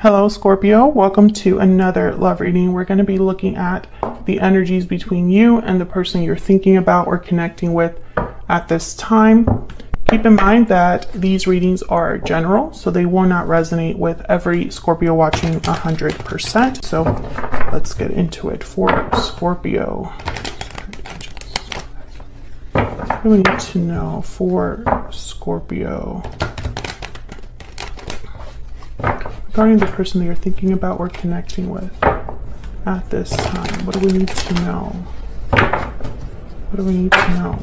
Hello Scorpio, welcome to another love reading. We're going to be looking at the energies between you and the person you're thinking about or connecting with at this time. Keep in mind that these readings are general, so they will not resonate with every Scorpio watching 100%. So let's get into it for Scorpio. What do we need to know for Scorpio regarding the person that you're thinking about or connecting with at this time? What do we need to know? What do we need to know?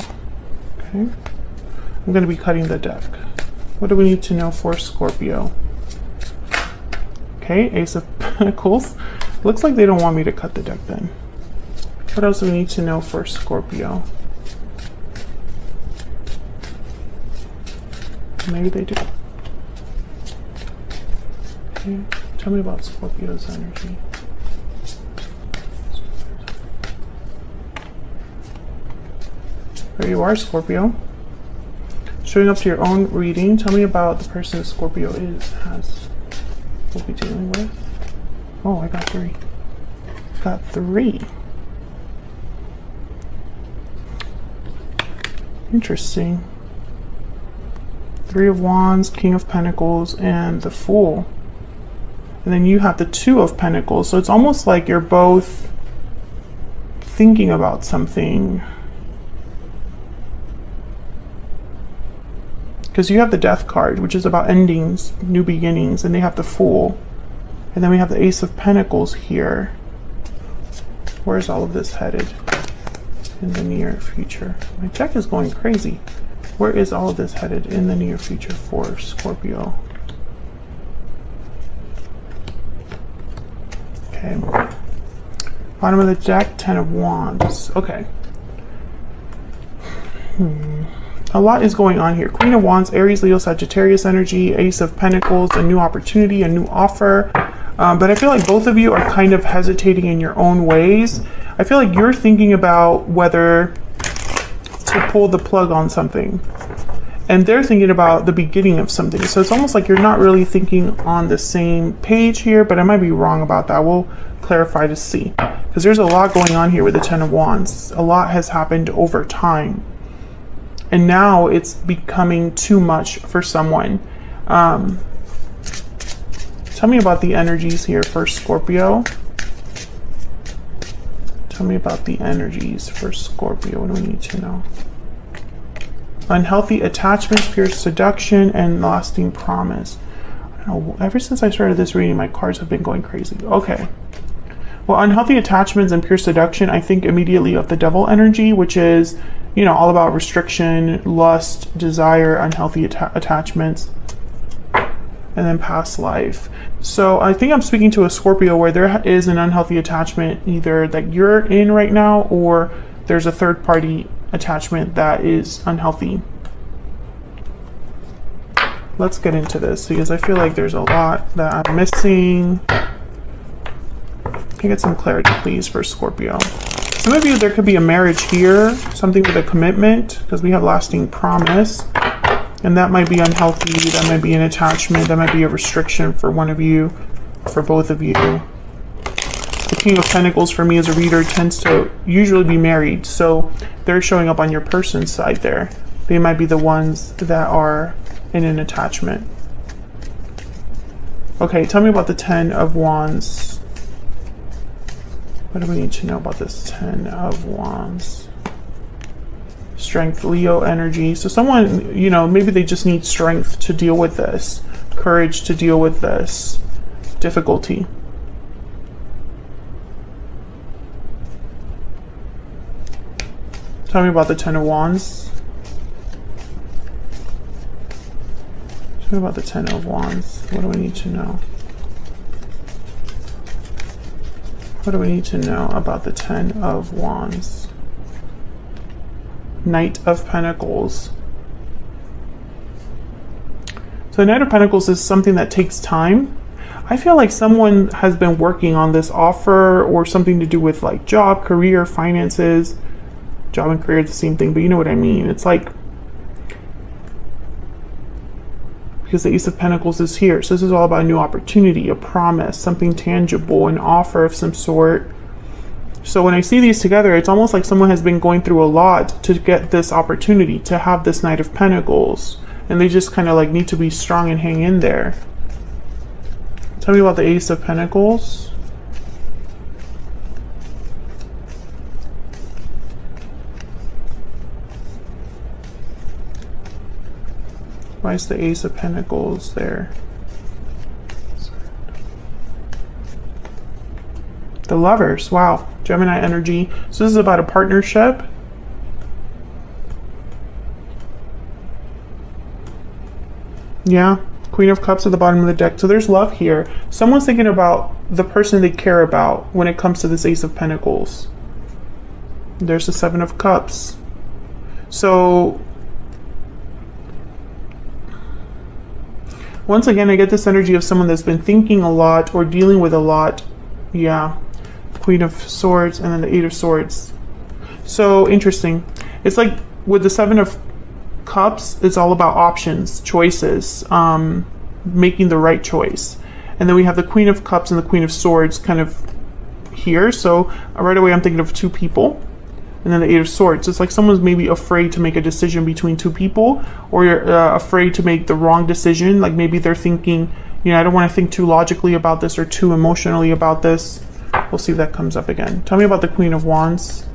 Okay. I'm going to be cutting the deck. What do we need to know for Scorpio? Okay, Ace of Pentacles. Looks like they don't want me to cut the deck then. What else do we need to know for Scorpio? Maybe they do. Okay, tell me about Scorpio's energy. There you are, Scorpio. Showing up to your own reading. Tell me about the person Scorpio will be dealing with. Oh, I got three. Got three. Interesting. Three of Wands, King of Pentacles, and the Fool. And then you have the Two of Pentacles. So it's almost like you're both thinking about something. Because you have the Death card, which is about endings, new beginnings, and they have the Fool. And then we have the Ace of Pentacles here. Where's all of this headed in the near future? My deck is going crazy. Where is all of this headed in the near future for Scorpio? Okay. Bottom of the deck, Ten of Wands. Okay. A lot is going on here. Queen of Wands, Aries, Leo, Sagittarius energy, Ace of Pentacles, a new opportunity, a new offer. But I feel like both of you are kind of hesitating in your own ways. I feel like you're thinking about whether to pull the plug on something, and they're thinking about the beginning of something. So it's almost like you're not really thinking on the same page here, but I might be wrong about that. We'll clarify to see, because there's a lot going on here with the Ten of Wands. A lot has happened over time, and now it's becoming too much for someone. Tell me about the energies here for Scorpio. Tell me about the energies for Scorpio. What do we need to know? Unhealthy attachments, pure seduction, and lasting promise. I don't know, ever since I started this reading, my cards have been going crazy. Okay. Well, unhealthy attachments and pure seduction, I think immediately of the Devil energy, which is, you know, all about restriction, lust, desire, unhealthy attachments, and then past life. So I think I'm speaking to a Scorpio where there is an unhealthy attachment either that you're in right now, or there's a third party attachment that is unhealthy. Let's get into this because I feel like there's a lot that I'm missing. Can I get some clarity, please, for Scorpio? Some of you, there could be a marriage here, something with a commitment, because we have lasting promise. And that might be unhealthy, that might be an attachment, that might be a restriction for one of you, for both of you. The King of Pentacles for me as a reader tends to usually be married, so they're showing up on your person's side there. They might be the ones that are in an attachment. Okay, tell me about the Ten of Wands. What do we need to know about this Ten of Wands? Strength, Leo energy. So someone, you know, maybe they just need strength to deal with this, courage to deal with this difficulty. Tell me about the Ten of Wands. Tell me about the Ten of Wands. What do we need to know? What do we need to know about the Ten of Wands? Knight of Pentacles. So Knight of Pentacles is something that takes time. I feel like someone has been working on this offer, or something to do with like job, career, finances. Job and career is the same thing, but you know what I mean. It's like because the Ace of Pentacles is here. So this is all about a new opportunity, a promise, something tangible, an offer of some sort. So when I see these together, it's almost like someone has been going through a lot to get this opportunity, to have this Knight of Pentacles. And they just kind of like need to be strong and hang in there. Tell me about the Ace of Pentacles. Why is the Ace of Pentacles there? The Lovers, wow, Gemini energy. So this is about a partnership. Yeah, Queen of Cups at the bottom of the deck. So there's love here. Someone's thinking about the person they care about when it comes to this Ace of Pentacles. There's the Seven of Cups. So once again, I get this energy of someone that's been thinking a lot or dealing with a lot. Yeah, Queen of Swords and then the Eight of Swords. So interesting. It's like with the Seven of Cups, it's all about options, choices, making the right choice. And then we have the Queen of Cups and the Queen of Swords kind of here. So right away I'm thinking of two people. And then the Eight of Swords. It's like someone's maybe afraid to make a decision between two people, or you're afraid to make the wrong decision. Like maybe they're thinking, you know, I don't want to think too logically about this or too emotionally about this. We'll see if that comes up again. Tell me about the Queen of Wands.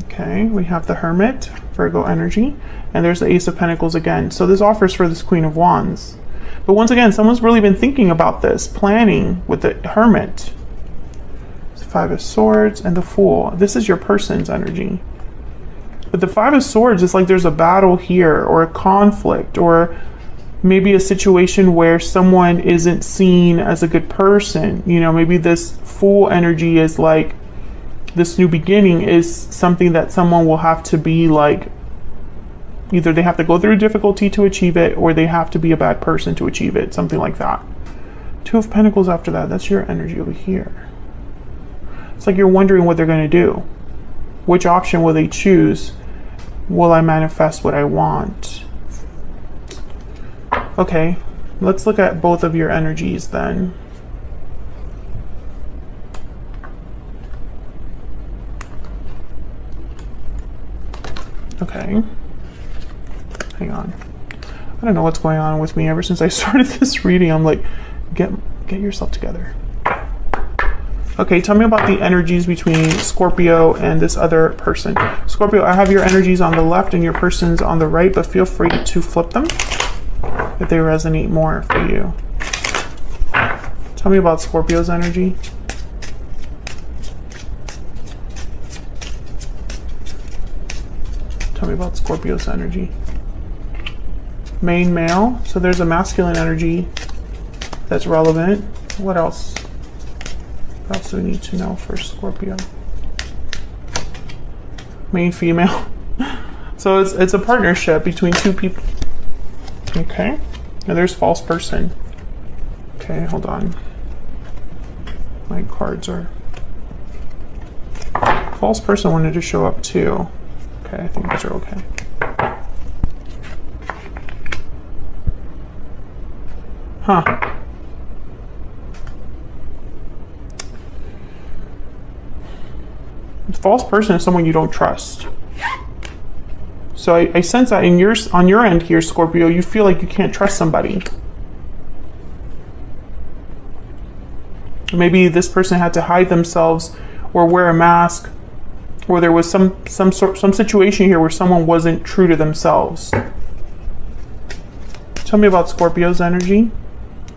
Okay, we have the Hermit, Virgo energy, and there's the Ace of Pentacles again. So this offers for this Queen of Wands. But once again, someone's really been thinking about this, planning with the Hermit. Five of Swords and the Fool. This is your person's energy. But the Five of Swords is like there's a battle here, or a conflict, or maybe a situation where someone isn't seen as a good person. You know, maybe this Fool energy is like this new beginning is something that someone will have to be like, either they have to go through difficulty to achieve it, or they have to be a bad person to achieve it, something like that. Two of Pentacles after that, that's your energy over here. It's like you're wondering what they're going to do. Which option will they choose? Will I manifest what I want? Okay, let's look at both of your energies then. Okay. Hang on. I don't know what's going on with me. Ever since I started this reading, I'm like, get yourself together. Okay, tell me about the energies between Scorpio and this other person. Scorpio, I have your energies on the left and your person's on the right, but feel free to flip them if they resonate more for you. Tell me about Scorpio's energy. Tell me about Scorpio's energy. Main male, so there's a masculine energy that's relevant. What else? What else do we need to know for Scorpio? Main female. So it's a partnership between two people. Okay. And there's false person. Okay, hold on. My cards are... False person wanted to show up too. Okay, I think those are okay. Huh. False person is someone you don't trust. So I sense that on your end here, Scorpio, you feel like you can't trust somebody. Maybe this person had to hide themselves or wear a mask, or there was some situation here where someone wasn't true to themselves. Tell me about Scorpio's energy.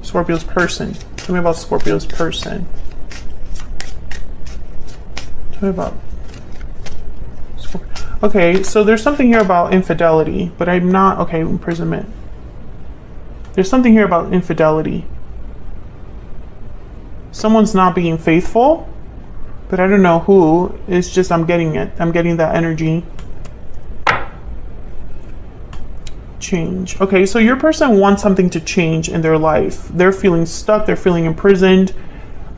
Scorpio's person. Tell me about Scorpio's person. Tell me about... Okay, so there's something here about infidelity, but I'm not... Okay, imprisonment. There's something here about infidelity. Someone's not being faithful, but I don't know who. It's just I'm getting it. I'm getting that energy. Change. Okay, so your person wants something to change in their life. They're feeling stuck. They're feeling imprisoned.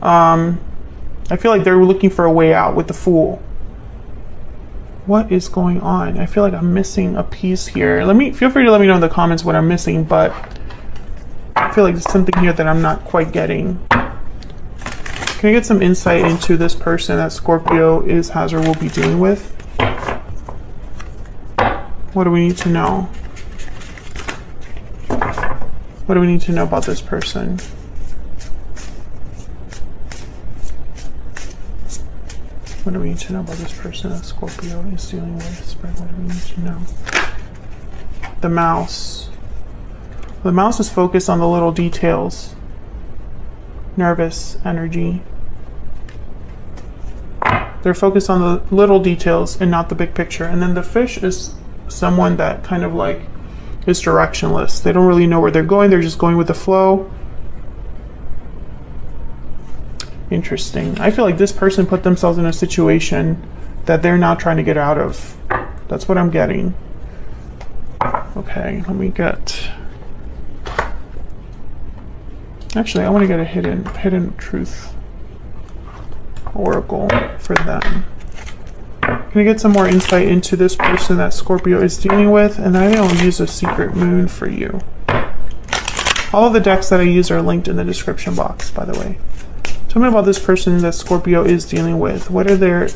I feel like they're looking for a way out with the Fool. What is going on? I feel like I'm missing a piece here. Feel free to let me know in the comments what I'm missing, but I feel like there's something here that I'm not quite getting. Can I get some insight into this person that Scorpio is, has, or will be dealing with? What do we need to know? What do we need to know about this person? What do we need to know about this person that Scorpio is dealing with? Spread, what do we need to know? The mouse. The mouse is focused on the little details. Nervous energy. They're focused on the little details and not the big picture. And then the fish is someone that kind of like is directionless. They don't really know where they're going. They're just going with the flow. Interesting. I feel like this person put themselves in a situation that they're now trying to get out of. That's what I'm getting. Okay, let me get... Actually, I want to get a hidden truth oracle for them. Can I get some more insight into this person that Scorpio is dealing with? And then I'll use a secret moon for you. All of the decks that I use are linked in the description box, by the way. Tell me about this person that Scorpio is dealing with. What are their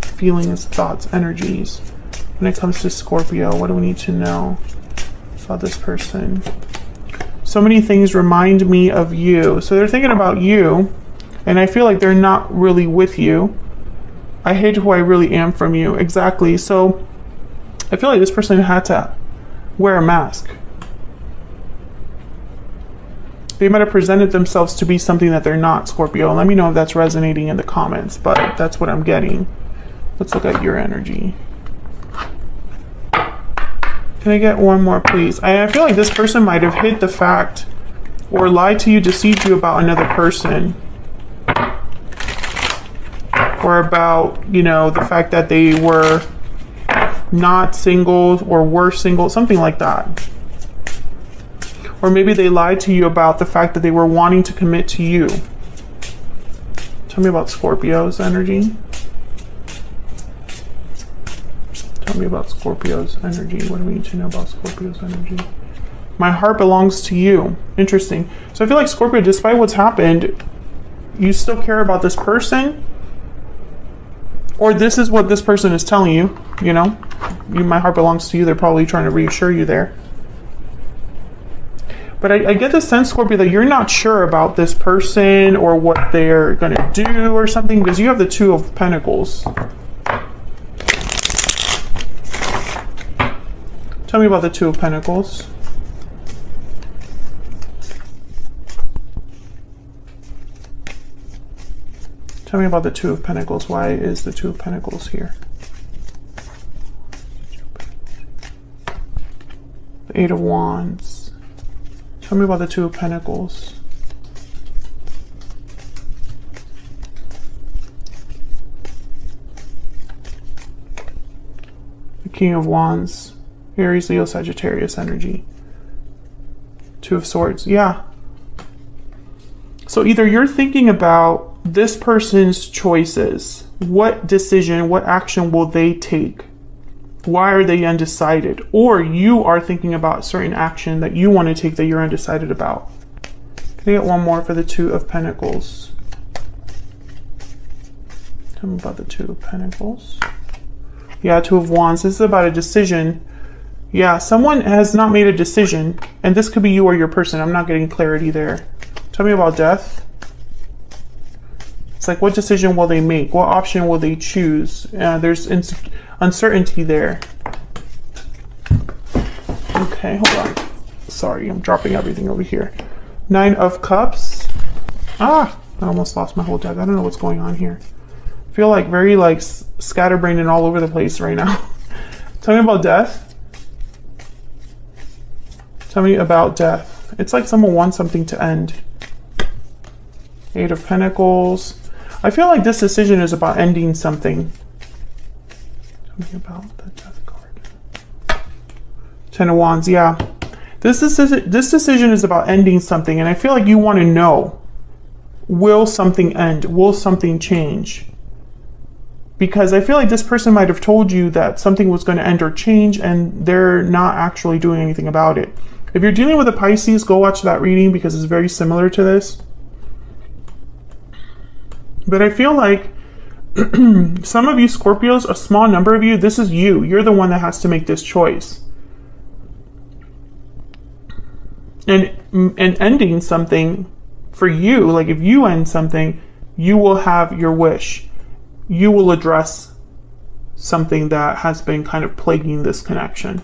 feelings, thoughts, energies when it comes to Scorpio? What do we need to know about this person? So many things remind me of you. So they're thinking about you, and I feel like they're not really with you. I hate who I really am from you. Exactly. So I feel like this person had to wear a mask. They might have presented themselves to be something that they're not, Scorpio. Let me know if that's resonating in the comments, but that's what I'm getting. Let's look at your energy. Can I get one more, please? I feel like this person might have hid the fact or lied to you, deceived you about another person. Or about, you know, the fact that they were not single or were single, something like that. Or maybe they lied to you about the fact that they were wanting to commit to you. Tell me about Scorpio's energy. Tell me about Scorpio's energy. What do we need to know about Scorpio's energy? My heart belongs to you. Interesting. So I feel like Scorpio, despite what's happened, you still care about this person. Or this is what this person is telling you, you know? My heart belongs to you. They're probably trying to reassure you there. But I get the sense, Scorpio, that you're not sure about this person or what they're going to do or something, because you have the Two of Pentacles. Tell me about the Two of Pentacles. Tell me about the Two of Pentacles. Why is the Two of Pentacles here? The Eight of Wands. Tell me about the Two of Pentacles. The King of Wands. Aries, Leo, Sagittarius energy. Two of Swords. Yeah. So either you're thinking about this person's choices. What decision, what action will they take? Why are they undecided? Or you are thinking about certain action that you want to take that you're undecided about. Can I get one more for the Two of Pentacles? Tell me about the Two of Pentacles. Yeah, Two of Wands. This is about a decision. Yeah, someone has not made a decision, and this could be you or your person. I'm not getting clarity there. Tell me about death. It's like, what decision will they make? What option will they choose? There's uncertainty there. Okay, hold on. Sorry, I'm dropping everything over here. Nine of Cups. Ah, I almost lost my whole deck. I don't know what's going on here. I feel like very like scatterbrained and all over the place right now. Tell me about death. Tell me about death. It's like someone wants something to end. Eight of Pentacles. I feel like this decision is about ending something. Tell me about the death card. Ten of Wands, yeah. This decision is about ending something, and I feel like you want to know, will something end? Will something change? because I feel like this person might have told you that something was going to end or change, and they're not actually doing anything about it. If you're dealing with a Pisces, go watch that reading because it's very similar to this. But I feel like some of you Scorpios, a small number of you, this is you. You're the one that has to make this choice. And ending something for you, like if you end something, you will have your wish. You will address something that has been kind of plaguing this connection.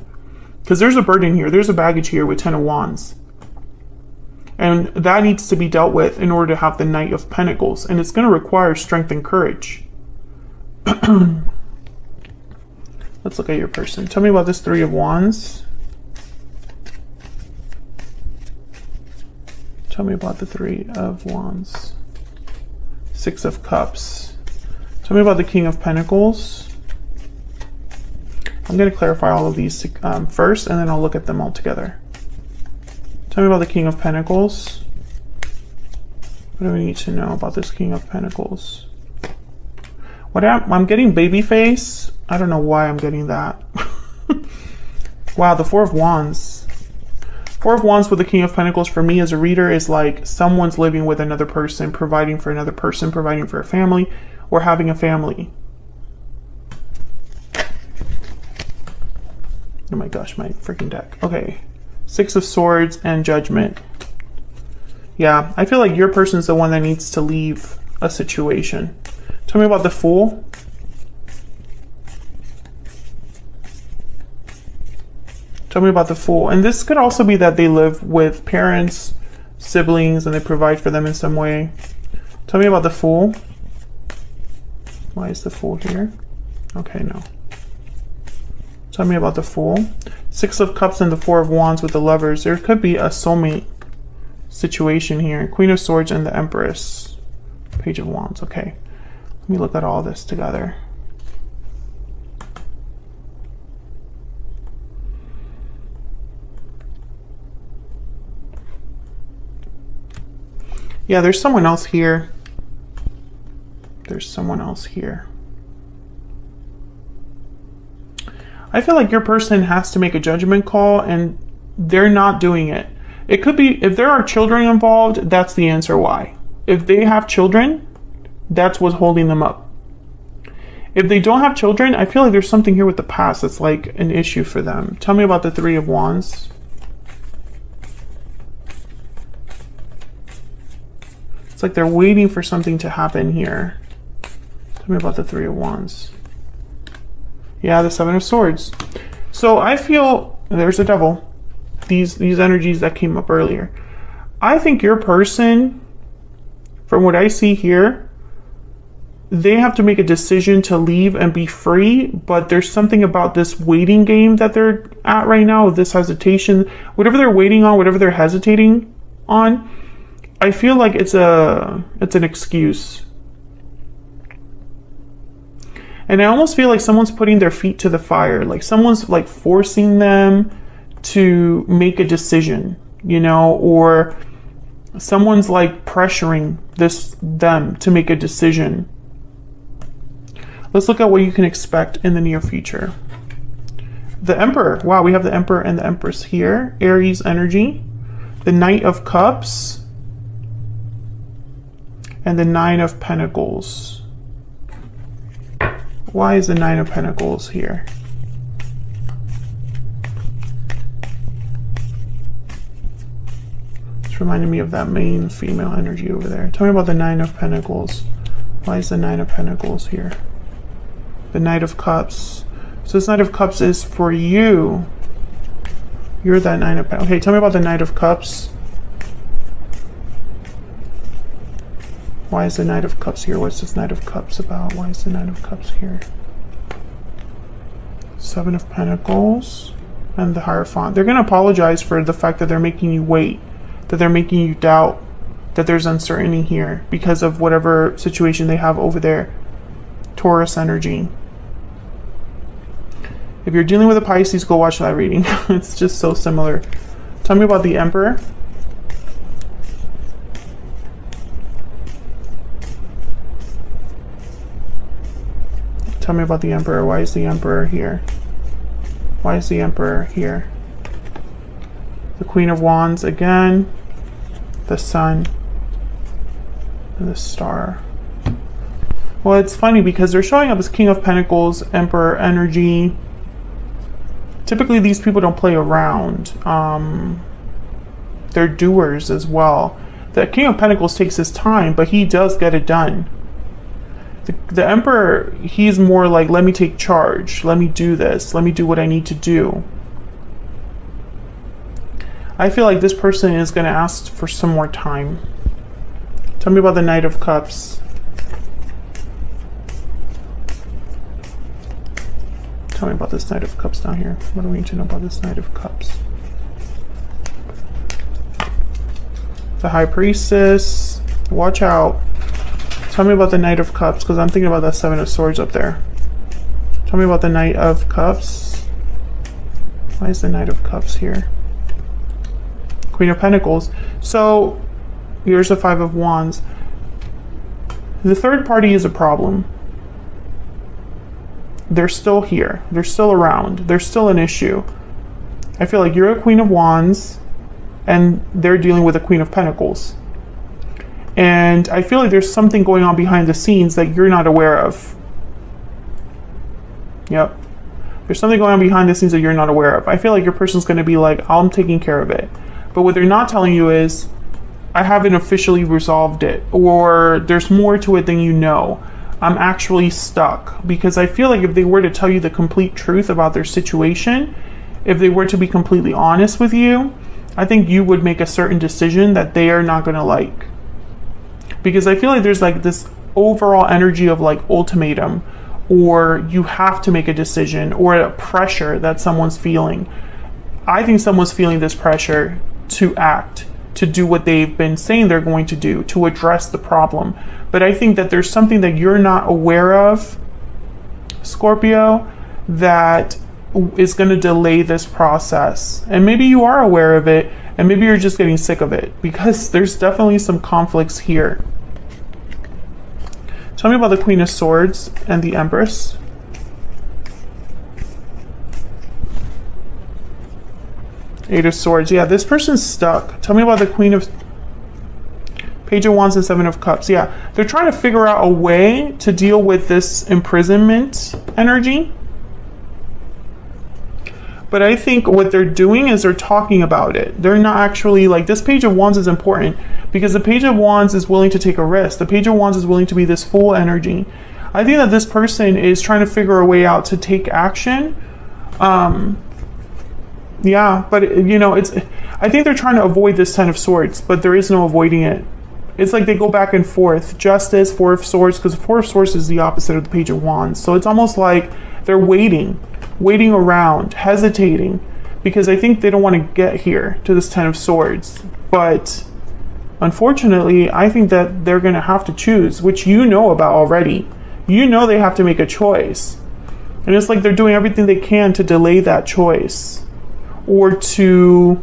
Because there's a burden here. There's a baggage here with 10 of Wands. And that needs to be dealt with in order to have the Knight of Pentacles. And it's going to require strength and courage. Let's look at your person. Tell me about this 3 of Wands. Tell me about the 3 of Wands. 6 of Cups. Tell me about the King of Pentacles. I'm going to clarify all of these first, and then I'll look at them all together. Tell me about the King of Pentacles. What do we need to know about this King of Pentacles? I'm getting baby face. I don't know why I'm getting that. Wow, the 4 of Wands. 4 of Wands with the King of Pentacles for me as a reader is like someone's living with another person, providing for another person, providing for a family, or having a family. Oh my gosh, my freaking deck. Okay. 6 of Swords and Judgment. Yeah, I feel like your person's the one that needs to leave a situation. Tell me about the Fool. Tell me about the Fool. And this could also be that they live with parents, siblings, and they provide for them in some way. Tell me about the Fool. Why is the Fool here? Okay, no. Tell me about the Fool. 6 of Cups and the 4 of Wands with the Lovers. There could be a soulmate situation here. Queen of Swords and the Empress. Page of Wands. Okay. Let me look at all this together. Yeah, there's someone else here. There's someone else here. I feel like your person has to make a judgment call and they're not doing it. It could be, if there are children involved, that's the answer why. If they have children, that's what's holding them up. If they don't have children, I feel like there's something here with the past that's like an issue for them. Tell me about the 3 of Wands. It's like they're waiting for something to happen here. Tell me about the 3 of Wands. Yeah, the 7 of Swords. So I feel there's a devil. These energies that came up earlier. I think your person, from what I see here, they have to make a decision to leave and be free, but there's something about this waiting game that they're at right now, this hesitation, whatever they're waiting on, whatever they're hesitating on, I feel like it's an excuse. And I almost feel like someone's putting their feet to the fire, like someone's like forcing them to make a decision, you know, or someone's like pressuring them to make a decision. Let's look at what you can expect in the near future. The Emperor. Wow, we have the Emperor and the Empress here. Aries energy. The Knight of Cups. And the 9 of Pentacles. Why is the 9 of Pentacles here? It's reminding me of that main female energy over there. Tell me about the 9 of Pentacles. Why is the 9 of Pentacles here? The Knight of Cups. So this Knight of Cups is for you. You're that 9 of Pentacles. Okay, tell me about the Knight of Cups. Why is the Knight of Cups here? What's this Knight of Cups about? Why is the Knight of Cups here? 7 of Pentacles and the Hierophant. They're going to apologize for the fact that they're making you wait, that they're making you doubt, that there's uncertainty here because of whatever situation they have over there. Taurus energy. If you're dealing with a Pisces, go watch that reading. It's just so similar. Tell me about the Emperor. Tell me about the Emperor. Why is the Emperor here? Why is the Emperor here? The Queen of Wands again. The Sun. And the Star. Well, it's funny because they're showing up as King of Pentacles, Emperor energy. Typically, these people don't play around. They're doers as well. The King of Pentacles takes his time, but he does get it done. The Emperor, he's more like, let me take charge. Let me do this. Let me do what I need to do. I feel like this person is going to ask for some more time. Tell me about the Knight of Cups. Tell me about this Knight of Cups down here. What do we need to know about this Knight of Cups? The High Priestess. Watch out. Tell me about the Knight of Cups, because I'm thinking about that Seven of Swords up there. Tell me about the Knight of Cups. Why is the Knight of Cups here? Queen of Pentacles. So, here's the Five of Wands. The third party is a problem. They're still here. They're still around. They're still an issue. I feel like you're a Queen of Wands, and they're dealing with a Queen of Pentacles. And I feel like there's something going on behind the scenes that you're not aware of. Yep. There's something going on behind the scenes that you're not aware of. I feel like your person's going to be like, I'm taking care of it. But what they're not telling you is, I haven't officially resolved it. Or there's more to it than you know. I'm actually stuck. Because I feel like if they were to tell you the complete truth about their situation, if they were to be completely honest with you, I think you would make a certain decision that they are not going to like. Because I feel like there's like this overall energy of like ultimatum, or you have to make a decision, or a pressure that someone's feeling. I think someone's feeling this pressure to act, to do what they've been saying they're going to do, to address the problem. But I think that there's something that you're not aware of, Scorpio, that is going to delay this process. And maybe you are aware of it, and maybe you're just getting sick of it, because there's definitely some conflicts here. Tell me about the Queen of Swords and the Empress. Eight of Swords. Yeah, this person's stuck. Tell me about the Queen of... Page of Wands and Seven of Cups. Yeah, they're trying to figure out a way to deal with this imprisonment energy. But I think what they're doing is they're talking about it. They're not actually, like, this Page of Wands is important because the Page of Wands is willing to take a risk. The Page of Wands is willing to be this full energy. I think that this person is trying to figure a way out to take action. Yeah, but you know, I think they're trying to avoid this Ten of Swords, but there is no avoiding it. It's like they go back and forth. Justice, Four of Swords, because Four of Swords is the opposite of the Page of Wands. So it's almost like they're waiting around, hesitating, because I think they don't want to get here to this Ten of Swords. But unfortunately, I think that they're going to have to choose, which you know about already. You know they have to make a choice. And it's like they're doing everything they can to delay that choice, or to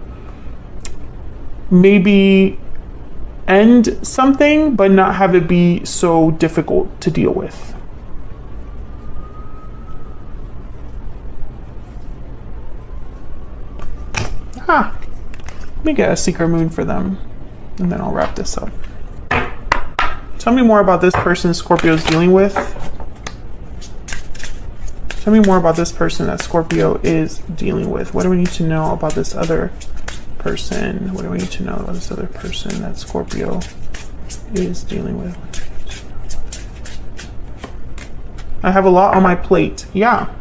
maybe end something but not have it be so difficult to deal with. Let me get a secret moon for them, and then I'll wrap this up. Tell me more about this person Scorpio is dealing with. Tell me more about this person that Scorpio is dealing with. What do we need to know about this other person? What do we need to know about this other person that Scorpio is dealing with? I have a lot on my plate. Yeah.